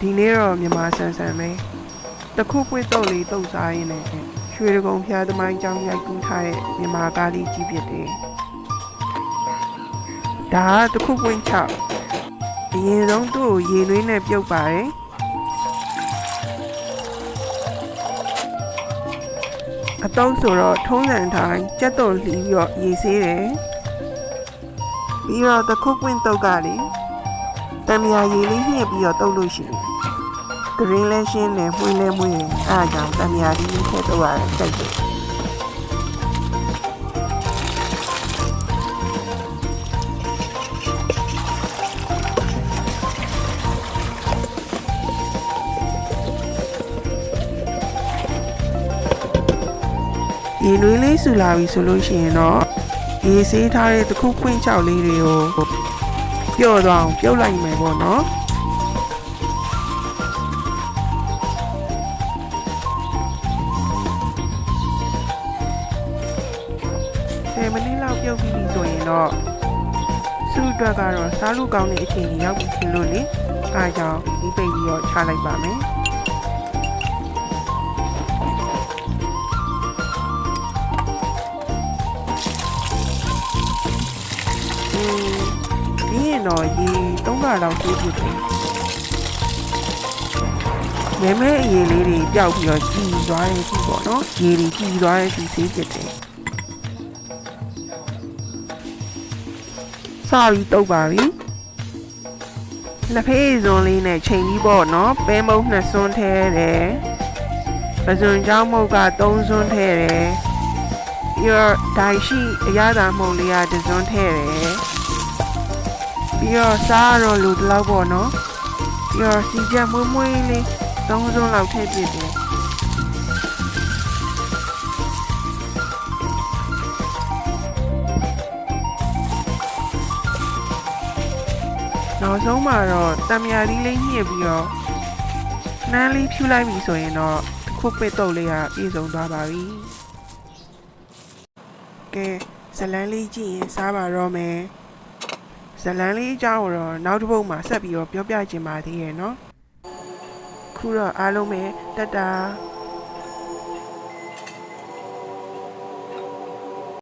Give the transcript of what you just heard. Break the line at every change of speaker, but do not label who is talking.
ဒီနေ့တော့မြန်မာဆန်ဆန်ပဲတခုပွင့်တော့လေးတုတ်စားရင်းနဲ့ရွှေတကုံဖျားသမိုင်းကြောင်းရိုက်ကူးထားတဲ့မြန်မာကားလေးကြီးဖြစ်တယ်ဒါကတခုပွင့်6အရင်ဆုံးသူ့ကိုရေနွေးနဲ့ပြုတ်ပါတယ်အတုံးဆိုတော့ထုံးစံတိုင်းကြက်သွန်လှီးပြီးတော့ရေဆေးတယ်ပြီးတော့တခုပွင့်တုတ်ကလေတံမြာရေလေးညှစ်ပြီးတော့တုတ်လို့ရှိတယ်ဂရင်းလဲရှင်းတယ်မှွေးလဲမွေးတယ်အားကြောင့်တံမြာလေးထည့်တုတ်ရတယ်ကြိုက်တယ်ရေနွေးလေးဆူလာပြီဆိုလို့ရှိရင်တော့ရေဆေးထားတဲ့တခုခွင့်ချောက်လေးတွေကိုပျော့သွားအောင်ပြုတ်လိုက်မယ်ပေါ့နော်10 မိနစ်လောက်ပြုတ်ပြီးဆိုရင်တော့စုအတွက်ကတော့စားလို့ကောင်းတဲ့အချိန်ကြီးရောက်ပြီဖြစ်လို့လေအားကြောင့်ဒီပိတ်ပြီးတော့ချလိုက်ပါမယ်ပြီးရင်တော့ရေ3ခါလောက်တိုးပြစ်တယ်မဲမဲအရေလေးတွေပျောက်ပြီးတော့ကြည်သွားတဲ့အထိပေါ့နော်ရေတွေကြည်သွားတဲ့အထိဆေးပြစ်တယ်စပြီးတုပ်ပါပြီလက်ဖေးစွန်းလေးနဲ့ချိန်ပြီးပေါ့နော်ပဲမုံ2စွန်းထဲတယ်ပဇွန်ကြောင်းမုတ်က3စွန်းထဲတယ်ပြီးတော့ဒိုင်ရှိအရသာမုံလေးက1စွန်းထဲတယ်ပြီးတော့စားတော့လူတလောက်ပေါ့နော်ပြီးတော့စီချက်မွေးမွေးလေး3စွန်းလောက်ထည့်ပြစ်တယ်နောက်ဆုံးမှာတော့တံမြာလေးလေးညှစ်ပြီးတော့နှမ်းလေးဖြူလိုက်ပြီဆိုရင်တော့ခုပစ်တုပ်လေးကပြည့်စုံသွားပါပြီကဲဇလန်းလေးကြည့်ရင်စားပါတော့မယ်ဇလန်းလေးအကြောင်းတော့နောက်တစ်ပုဒ်မှာဆက်ပြီးတော့ပြောပြချင်ပါသေးရဲ့နော်ခုတော့အားလုံးပဲတတ်တာ